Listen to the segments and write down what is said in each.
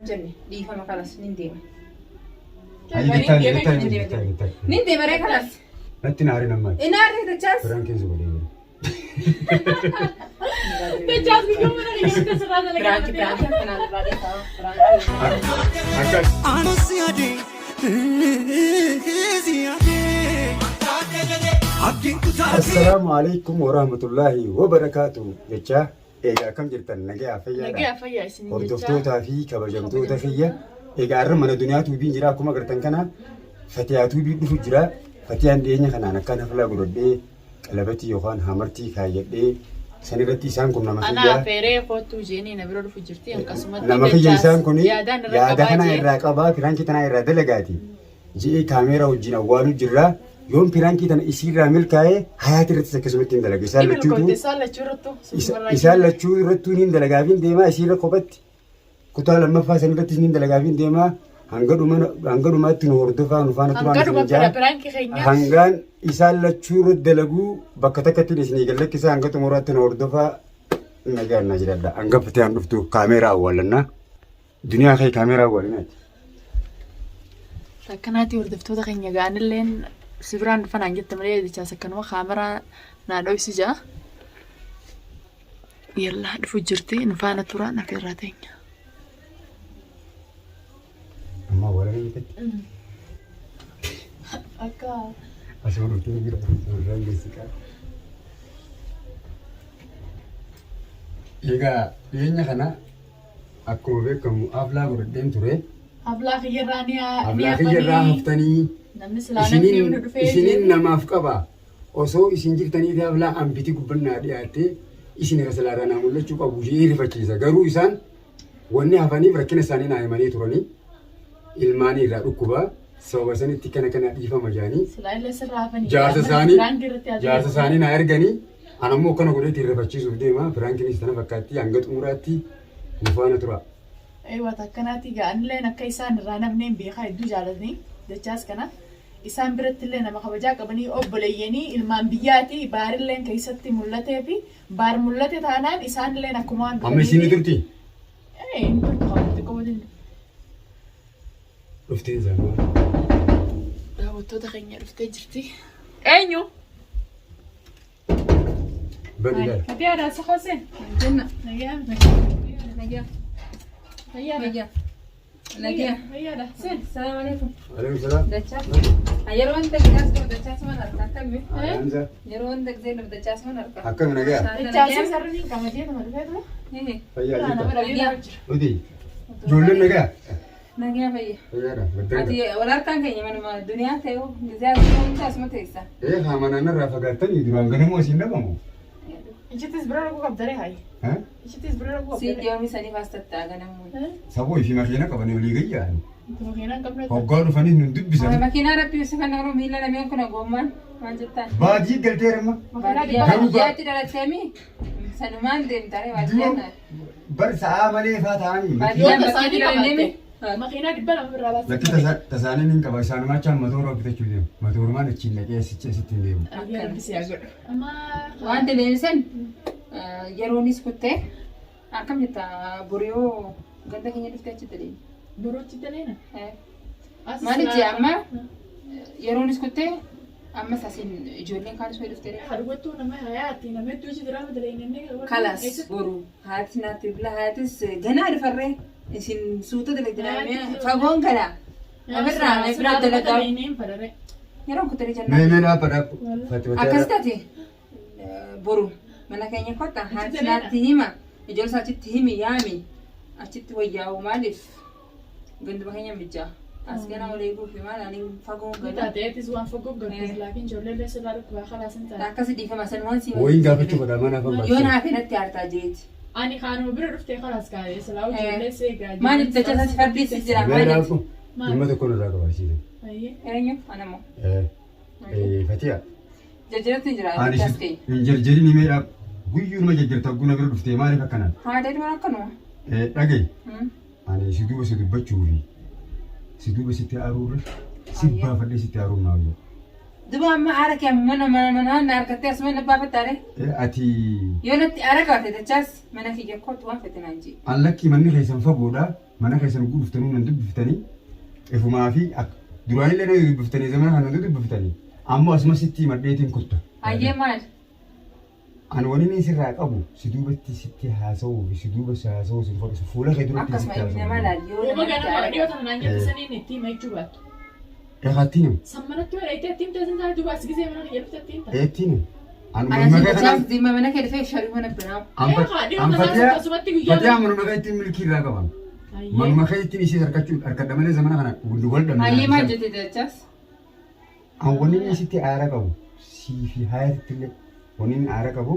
جنة دي فما خلاص ننديم. نندي مرة خلاص. أنت نعرفنا ما. نعرف تجاز. فرانكين زبالين. تجاز بيوم أنا اللي جبت سرادة لقيت. برانكي أنا بعدين أنا سيادي السلام عليكم ورحمة الله وبركاته. يا إيجا كم جرتن نجيا فيا. نجيا فيا سنين. وردفتوتا في كبجمتوتا فيا. إيجا أرم من الدنيا توبين جرا كم جرتن كنا. فتيا توبين دفجرا. فتيا ديني خنا نكنا فلا برودي. لبتي يوخان همرتي خايدي. سنيرتي سان كم نما فيا. أنا فيري فوتو جيني نبرد فجرتي انقسمت. نما فيا سان كوني. يا دهنا الرقابة فرانكي تنا الرد لقاتي. جي كاميرا وجينا والو جرا. يوم فرانكي تنا يصير رامل كاي حياتي رتسكسمت تندلق يسال لتشوتو يسال لتشوتو نندلقافين ديما يصير قبت كتار لما فاسن رتس نندلقافين ديما هنقدو ما تنوردفا نفانا تران هنقان يسال لتشوت دلقو بكتكتي لسني قال لك يسال هنقدو مرات تنوردفا نجار نجردا هنقف تيان رفتو كاميرا أولنا دنيا خي كاميرا أولنا تكناتي وردفتو دقين يجان اللين سبران فنان جت مريض جالس كانوا خامرة نادوي سجا يلا فجرتي نفانا ترى نكرتين أما ولا نيتك أكا أسمع روتين غير روتين بيسكا يجا ينيا خنا أكو بكم أفلا بردين ترى أبلا خيراني أفلا خيران هفتني isinin namaaf qaba osoo isin jirtanii fi aflaa ambiti gubbannaa dhiyaate isin rasalaadhaan mul'achuu qabu ishee rifachiisa garuu isaan wanni hafaniif rakkina isaanii naa himanii turanii ilmaanii irraa dhukkuba sababa sanitti kana dhiifama jaanii jaarsa isaanii naa erganii anammoo kana godheetti rifachiisuuf deema firaankinis tana fakkaatti hanga xumuraatti nufaana tura. Eewa takkanaatti gaanillee akka isaan irraa namneen beekaa hedduu jaalatanii dachaas kana isaan birattillee nama kabajaa qabanii obboleeyyanii ilmaan biyyaati baarilleen keessatti mul'atee fi baar mul'ate taanaan isaanillee akkuma waan amma isin turti inni turte qabatte qabadin dhuftee zamaa daawwattoota keenya dhuftee jirti eenyu badila kati aadaa sakhose jenna nagaa نجيا هيا ده سن السلام عليكم. عليكم السلام. دجاج. يروون دك جاس كم دجاج من أركان كم؟ أنزل. يروون دك زين بدجاج من أركان. أكمل نجيا. دجاج سرني كم جيت ما تفهم؟ إيه. فيا نجيا. ودي. جولن نجيا. نجيا فيا. فيا ده. أتي ولا أركان كي من ما الدنيا تيو جزاز من جاس ما تيسا. إيه هم أنا رافقتني دلوقتي غني مو سيندا مو. إيش تسبرنا لكم قبضري هاي؟ ها؟ إيش تسبرنا لكم سيد قبضري؟ يومي سني فاستة تاعنا مو. سبوي في مكينة كمان يولي جيا. مكينة قبل. هو قالوا فني ندب بس. مكينة ربي يوسف أنا روم هلا لم يكن أقومان ما جتان. باجي قلت رما. جاتي على سامي. سنمان دم ترى واجينا. برس عاملي فاتاني. واجينا سادي كمان. مكينة قبل مرة بس. لكن تساني نين كبار سان ما كان مدور بتشوفين مدور ما نتشين لك ستين ديم. أبي أنا بس يأجر. أما. وأنت لينسن يرونيس كتة أكمل جتا بريو قد كني نفتح تدلين. برو تدلينا. ما نجي أما يرونيس كتة أما ساسين جولين كانوا سوي نفتح. حرقتو نما حياتي نما توجي درام دلينني. خلاص برو هاتنا تبلا هاتس جنا الفرة إنسان سوتة دلك درامي فقون كلا. أبرنا نبرة دلك دام. يرون كتري جنا. لا برا. أكستاتي برو. mana kayaknya kota hati nanti hima jual saja himi yami acit wajah umalif ganti makanya bija asgana oleh ibu firman aning fagung gada deh itu suan fagung gada lagi jual le selalu kuah khalasan ta tak kasih difa masan wan sih وين قابل تشوف ده ما أنا فاهم. يوم هافين التيارتا جيت أنا خانو بير رفته خلاص كاي سلاو jual le sih gada ما نبتدي جالس فردي سجرا ما لا نبتدي ما تكون راكب عشية. أيه أيوة أنا مو فتيا. جرجرت نجرا أنا بتاسكي جرجري نمير guyyuu ma jajjarta guna bira dhuftee maaliif akkanaan? haa dheedhuma akkanuma. Dhagaye. Ani si duuba si dubbachuu fi si duuba sitti aaruurra si baafadhee sitti aaruun naa wayya. Duba amma aara kee mana harkattee asuma na baafattaare. Ati. Yoo natti aara kaawwate dachaas mana kiyya kootu waan fete naan jee. Allakki manni keessan fagoodha mana keessan dhuftanii nan dubbiftanii ifumaa fi duraan illee nan dubbiftanii zamana kana nan dubbiftanii ammoo asuma sitti madheetiin kutta. Hayyee maal? Ani wani ni sirraa qabu si duubatti sitti haasa'uu fi si duuba si haasa'uu si fudhatu fuula kee duratti sitti haasa'uu. Akkasuma nama laalliyoo Uma ganama dhiyootan naan jabisanii itti hima jechuu baattu. Eegaatti nama. Sammanatti yoo dheettee ittiin taasisan taate duuba as gisee mana kiyya dhufte ittiin taate. Eetti nama. Anasichaaf dhimma mana kee dhufee sharii mana biraa. Fatii manuma kee ittiin milkii irraa qaban. Manuma kee ittiin ishee harkadha malee zamana kana wal dhabne. Hayyee maal jettee dachaas? An wani ni sitti aara qabu sii fi haayatti illee wani ni aara qabu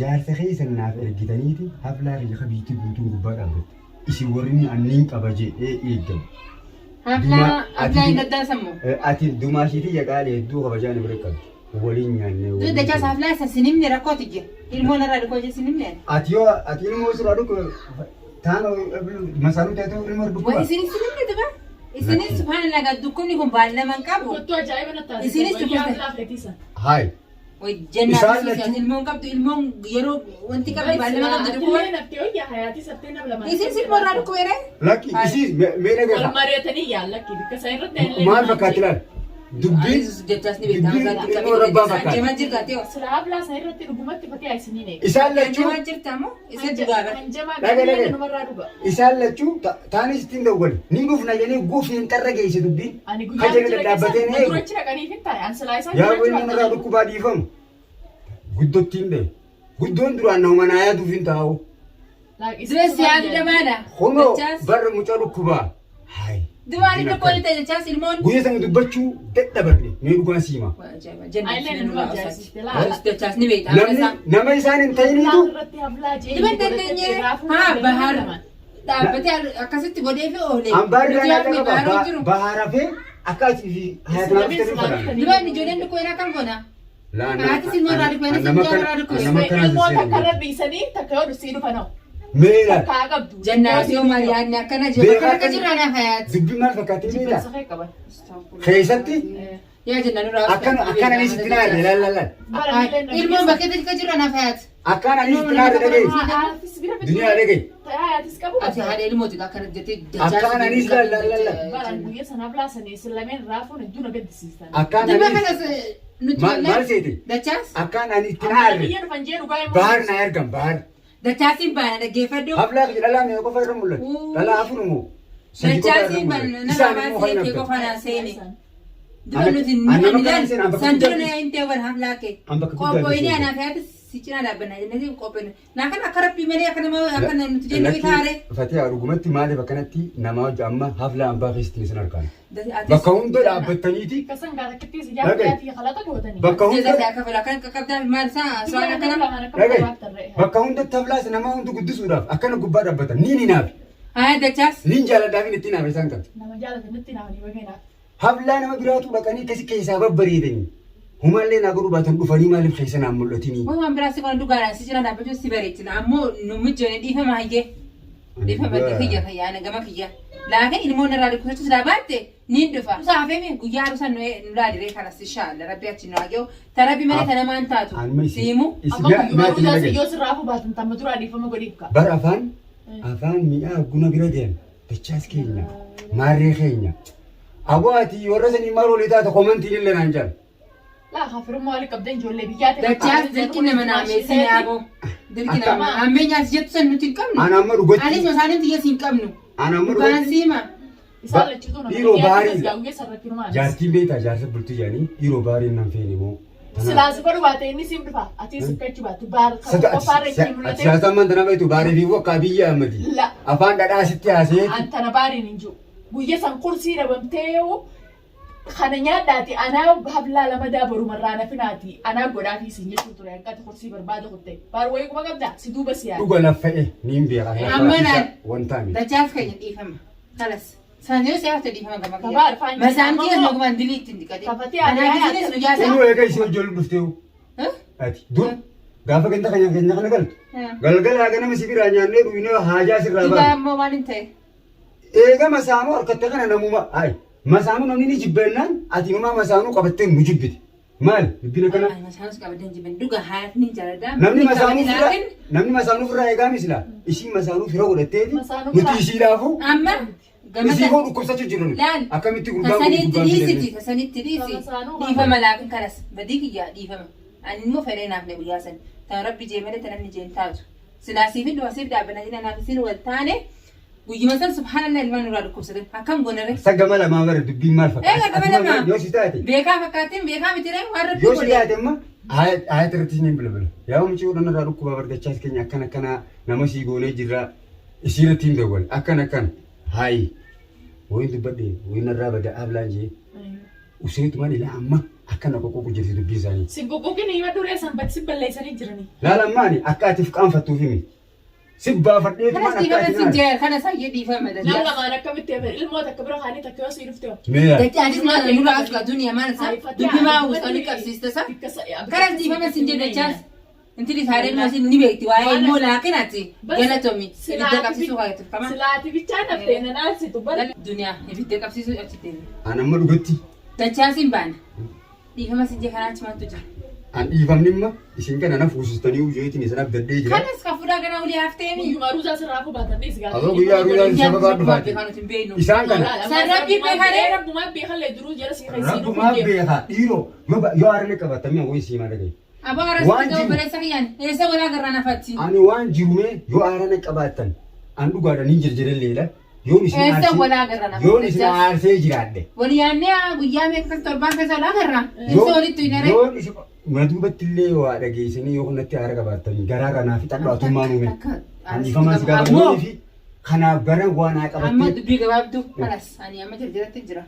jaarsa keessan naaf ergitaniiti haflaa fi biitti guutuun gubbaa dhaabbate. Isin warri anniin qaba jedhee eeggamu. Haflaa hin daddaasamu. Ati dumaashiitii yaqaalee hedduu kabajaan bira qabdi. Waliin nyaannee. Dachaas haflaa isa sinimni rakkooti jira. Ilmoon irraa dhukoo jira sinimni. Ati ilmoo irraa dhukoo taanoo masaanuu taatee ilmoo dhukoo. Isinis sinimni dhugaa. Isinis subhaanallah gaddukkonni kun baay'inaman qabu. Kottu ajaa'iba na taasisa. Isinis tuffata. Hayi. Jannaa ilmoon qabdu ilmoon yeroo wanti qabdi baay'inama qabdu dhukkoo. Isinis ilmoo irraa dhukkoo yeree. Lakki isiis meedha gahaa. Wal mari'atanii yaallakki bikka isaa irratti. Maal fakkaatti laal? Dubbiin jechaas ni beekama. Ilmoo rabbaa fakkaata. Deemaa jirta ta'e. Sila haflaa isaa irratti dhugumatti fatee aysiniin eega. Isaan lachuu. Deemaa jirta moo isa dhugaadha. Hanjamaa galee namarraa dhuga. Isaan lachuu taanis ittiin dawwali. Ni dhufna jedhanii guufiin tarra geesse dubbiin. Ani guyyaa jira dhaabbatee ne. Durachi dhaqanii fi taa'e ansilaa isaa. Yaa wanni namarraa dhukkubaa dhiifamu. Guddottiin bee. Guddoon duraan nama naa yaaduuf hin taa'u. Dureessi yaadu damaadha. Kunoo barra mucaa dhukkubaa. Hayi. Duwwaan iddoo kooli ta'e jechaas ilmoon. Guyyaa sana dubbachuu dadhabarre mee dhugaan siima. Jechaas ni beekama. Nama isaan hin ta'iniitu. Diban dandeenye haa bahar dhaabbatee akkasitti godhee fi oolee. Ambaarri raanaa qaba bahara fi akka asii fi hayatanaaf ta'e fudhata. Diban ijoolleen dhukkoo irraa kan godha. Haati silmoo irraa dhukkoo inni silmoo irraa dhukkoo. Ilmoo takka irra dhiisanii takka yoo dhufsii dhufanoo. Meera. Takkaa qabdu. Jannaati yoo mariyaanni akkana jiru akka jiraan hayaati. Dubbi maal fakkaatee beektaa? Jibbansa kee qaban. Keessatti yaa jennaan irraa akkana ni sitti naarre lallalla. Ilmoon bakkee akka jiraan hayaati. Akkana ni sitti naarre dhagee. Duniyaa dhagee. Hayaatis qabu. Ati haadha ilmooti akkana jettee Akkana ni lallalla. Baran guyyaa sanaaf laasanii sillameen raafuun hedduu na gaddisiisan. Akkana Dibba ni kanas nuti maal seete? dachaas Akkana ni sitti naarre. Biyya dhufan jee dhugaa immoo. Bahar na ergan bahar. dachaasiin baana dhaggeeffadhu. Haflaa fi dhalaa mee qofa irra mul'atu. Dhalaa afurumoo. Dachaasiin baana nama baasee qofa naa seene. Dibba nuti ni santuuna na hin ta'e haflaa kee. Qophooyinii anaaf yaadu si cinaa dhaabbanna jennee qophoon. Naa kan akka rabbii malee akka nama akka nuti jennee bitaare. Fatii argumatti maaliif akkanatti nama wajji amma haflaa ambaa keessatti ni sin argaan. Bakka hunda dhaabbattaniiti. Kasan gaata kittis ijaarratti kalata gootanii. Bakka hunda akka fila kan qabdaa maal isaa so'aan akkana. Bakka hundatti haflaas nama hundi guddisuudhaaf akkana gubbaa dhaabbatan ni naafi. Haa dachaas. Ni jaaladhaaf itti naafe isaan qabdi. Nama jaalatanitti naafanii bageenaaf. Haflaa nama biraatu dhaqanii akkasii keessaa babbareedanii. Humallee naa godhu baatan dhufanii maaliif keessa naan mul'atini. Waan biraas kun dhugaadhaan si jira dhaabbachuu si bareechina ammoo nu mijoone dhiifama hayyee. Dhiifama kiyya fayyaana gama kiyya. Laakiin ilmoon irraa dhukkubsachuus dhaabaatte ni dhufa. Saafee guyyaa dhusan nu laadiree kanas inshaalla rabbi achi nu hageewu tarabbi malee tana maan taatu siimu. Yoo sirraafu baatan tamma duraa dhiifama godhiifka. Bara afaan mi'aa guna bira deema. Dachaas keenya maarree keenya. Awaati warra sanii maal olii taata komantiin illee naan jala. Laa hafirummaa walii qabdan ijoollee biyyaa ta'e. Dachaas dirqi nama naameessine yaaboo. Dirqi nama ammeenyaas jettu san nuti hin qabnu. Ana amma dhugatti. Anis masaaniin xiyyees hin qabnu. Ana amma Baan siima. Isaan lachituu nama Dhiiroo baarii. gaawwee sarratti numaa. Jaartiin beektaa jaarsa bultii jedhanii dhiiroo baariin nan feene moo. Silaasi godhu baate inni siif dhufa. Ati sikkachuu baatu baara qophaarra ittiin Ati mul'ate. siyaasaan man tana beektu baarii fi akka biyya ammati. La. Afaan dhadhaa sitti haasee. Antana baariin hin jiru. Guyya san kursii dhabamtee yoo kana nyaadhaati anaa hablaa lama daabaru marraa nafinaati anaa godhaafi isin jechuu ture akkati kursii barbaada kutte baar wayii kuma qabda si duuba si yaada. Dhuga laffa'e ni hin beeka. Amma naan Wantaa miti. dachaas keenya dhiifama. Kalas. Sanjoo siyaasa dhiifama gama kiyya. Kabaar faanyi. Masaan kiyya nogumaan dilii ittiin dhiqate. Kafatee aadaa Kanaaf nu jaasa. Kunoo eega ishee ijoollee dhufteewu. Ati dur gaafa ganda keenya kana galtu. Galgala ganama sibiraa nyaannee dhuunee haajaa sirraa Dhibaa baatu. ammoo maal hin ta'e? Eega masaanuu harkattee kana namuma ayi masaanuu namni ni jibbennaan ati uumaa masaanuu qabattee nu jibbite. Maal dubbina kana? Masaanuus qabadan jiban dhuga hayaat ni jaalladha. Namni masaanuuf irraa eegaa misila. Ishiin masaanuuf fira godhatteeti. Nuti ishiidhaafu. Amma isii koo dhukkubsachuu jiru. Akkamitti gurbaan kasanitti dhiisiti kasanitti dhiisi. Dhiifama laakin kanas badii kiyyaa dhiifama. Ani immoo fedhee naaf ne guyyaa san. Tan rabbi jee malee tanamni jeen taatu. Silaasiif hin dhuwasiif dhaabbana jina naaf isin wal taane. Guyyuma san subhanallah ilmaan nurraa dhukkubsatan. Akkam goonare. Sagama lamaa bara dubbiin maal fakkaata? Sagama lamaa. Yoo si taate. Beekaa fakkaatiin beekaa miti ree waan rabbi yoo si taate amma ayat irratti ni bilbila. Yaa mucii godhan irraa dhukkubaa bardachaas keenya akkana nama sii goonee jirra. Isii irratti hin dawwal akkana haayi. Wayin dubbadhe wayin irraa bada ablaan jee. Useetu maali laa amma akkana qoqqoo jirti dubbii isaanii. Si qoqqooqin hima duree sanbatti si balleessanii jiranii. Laala maani akka atiif qaanfattuuf himi. Sibbaa fadheetu maan akka ati sinjee kana sayyee dhiifama dha. Nama maan akkamitti ilmoota akka bira kaanii takka yoo si dhufte. Dachaanis maal nurraa as duniyaa maan isaa dubbi maa uusanii qabsiiste sa. Kanas dhiifama sinjee dachaas. Intili saaree ilmoo ni beekti waa'ee ilmoo laaqinaati galatomi ibidda qabsiisuu kaayatu kama. Silaati bichaa naftee nanaasitu bala. Duniyaa ibidda qabsiisuu achi deemi. Anamma dhugatti. Dachaasiin baana. Dhiifama sinjee kanaa achumaantu jira. An dhiifamni imma isin kana na fuusistanii ujeetiin isin abdaddee jira. Kanas ka fuudhaa gana ulii hafteemi. Guyyuma ruuzaa sirraafuu baatanii si gaafate. Adoo guyyaa ruuzaa sababa dhufaati. Isaan kana. San rabbii beekale. Rabbumaa beekalee duruu jala si keessi. Rabbumaa beeka dhiiroo yoo aarlee qabatamee hawwii siimaa dhagaye. Abaa arasii ta'uu baleessa kiyyaan eessa walaa garraa nafatti. Ani waan jirume yoo aarana qabaatan an dhugaadhaan hin jirjireelleedha. Yoon isin aarsee jiraadhe. Waliyaannee guyyaa meeqa torbaan keessa walaa garraa. Ibsa walitti hinare. Yoon isin maduubatti illee waa dhageessanii yoo kanatti aara qabaatan garaa kanaa fi xadhaatummaa uume. Ani ifamas gaafa fi kanaaf bara waan haa qabattee. Amma dubbii gabaabduu kanas ani amma jirjiratti jira.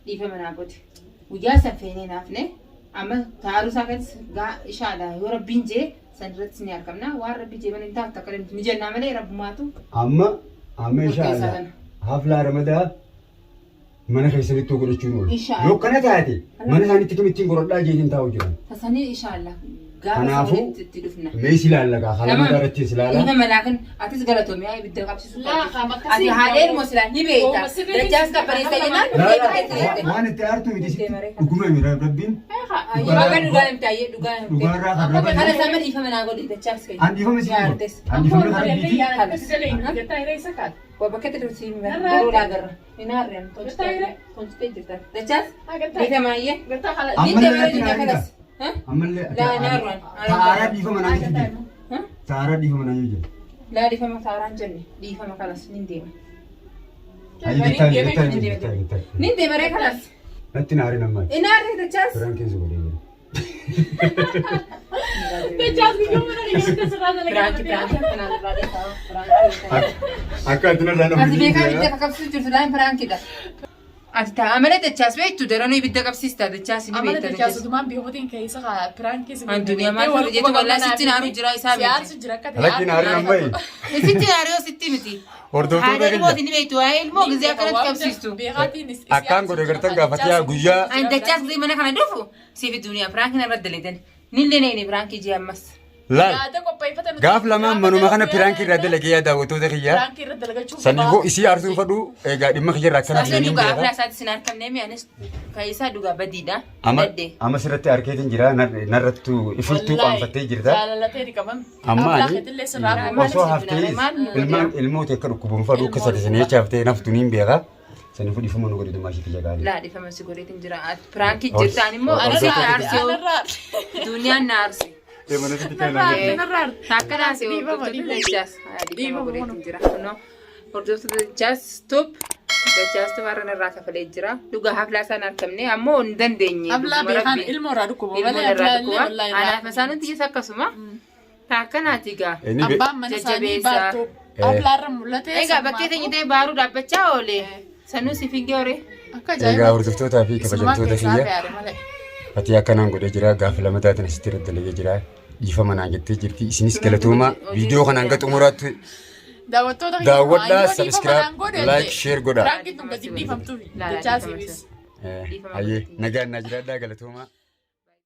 Dhiifama naa godhe. Guyyaa san feenee naafne amma taaruu isaa keessatti ishaadha yoo rabbiin jee san irratti ni argamna waan rabbi jee mana hin taatu akka ni jennaa malee rabbumaatu. Amma inshallah haflaa ramadaa mana keessatti godhachuun oolu. Yoo kana taate mana isaaniitti kamittiin godhadhaa jeetiin taa'u jiran. Tasanii inshallah kanaafuu mee si laallagaa haala madaarratti si laala. Dhiifa malaakin atis galatoomee ibidda qabsiisuu qabdi. Ati haadheen moo silaa ni beekta. Dachaas qabbaneessa jennaan. Waan itti aartu miti dhuguma mira rabbiin. Dhugaa dhugaa namtaayyee dhugaa namtee. Dhugaarraa kan rabbi. Kana sama dhiifa manaa godhi dachaas kee. An dhiifama si godhu. An dhiifama kan rabbiiti. Bakka itti garuu laagarra. Inaarreen tolchitee jirta. Dachaas dhiifa maayyee. Ammallee natti naannidha. Ammallee taara dhiifama naan jette. Taara dhiifama naan jette. Laa dhiifama taaraan jenne dhiifama kanas nin deema. Nin deema ree kanas. Natti naari nammaa. Inaarree dachaas. Firaan keessa godhee jira. Dachaas guyyoo mana dhiyeessite sirraa akka adduna irraa namni. Ati beekaa ibidda qabsiisuu jirtu dhaan firaankidha. Ati ta'a malee dachaas beektu daranuu ibidda qabsiista dachaas ni beekta. Dachaas utumaan biyyootiin keessa firaankii si addunyaa maal fayyadu jechuun walaa sitti naaruu jira isaa beekti. Siyaarsi jira akka ta'e. Lakki naari nammaa. Sitti naaruu sitti miti. Haadha ilmooti ni beektu waa'ee ilmoo gizee akkanatti qabsiistu. Akkaan godhe gartan gaafatee guyyaa. Ani dachaas gizee mana kana dhufu siifi duniyaa firaankiin irra daleetan. Nillee na inni firaankii jee ammas. Laal gaaf lamaan manuma kana firaankii irraa dalagee yaa daawwattoota kiyyaa. Saniifoo isii aarsuu fadhu egaa dhimma kiyyarraa akkana fiilanii beekaa. Dhugaa isaatti sin harkamnee mi'aanis kaayisaa dhugaa badiidha. Amma sirratti harkeetiin jira narrattu ifurtuu qaanfattee jirta. Amma ani osoo haftee ilmoota akka dhukkubuun fadhu akka sadisanii jecha haftee naftu niin beekaa. Saniifuu dhiifama nu godhitu maashii kiyya gaarii. Laa dhiifama si godheetiin jira. Firaankii jirtaan immoo ani si aarsee duniyaan na aarsee. Akkana si hordoftoota dachaas dhiifama godheetiin jira. Hordoftoota dachaas top dachaas tomarran irraa kafalee jira. Dhugaa haflaa isaan argamne ammoo hin dandeenye. Haflaa beekaan ilmoo irraa dhukkuba. Ilmoo irraa dhukkuba. Anaaf isaanutti keessa akkasuma. Akkanaati gaa. Abbaan mana isaanii baattu. Haflaarra mul'ate. Egaa bakkee teenye ta'e baaruu dhaabbachaa oole. Sanuu si fiigee horee. Egaa hordoftootaa fi kabajamtoota kiyya. Ati akkanaan godhee jira gaafa lama taatan asitti irratti dalagee jira. Dhiifama naan jettee jirti. Isinis galatooma viidiyoo kana hanga xumuraatti daawwadhaa, sabiskiraayib, laayik, sheer godhaa. Firaankii tun gadi dhiifamtuufi. Dachaasiifis. Hayyee nagaan naa jiraadhaa galatooma.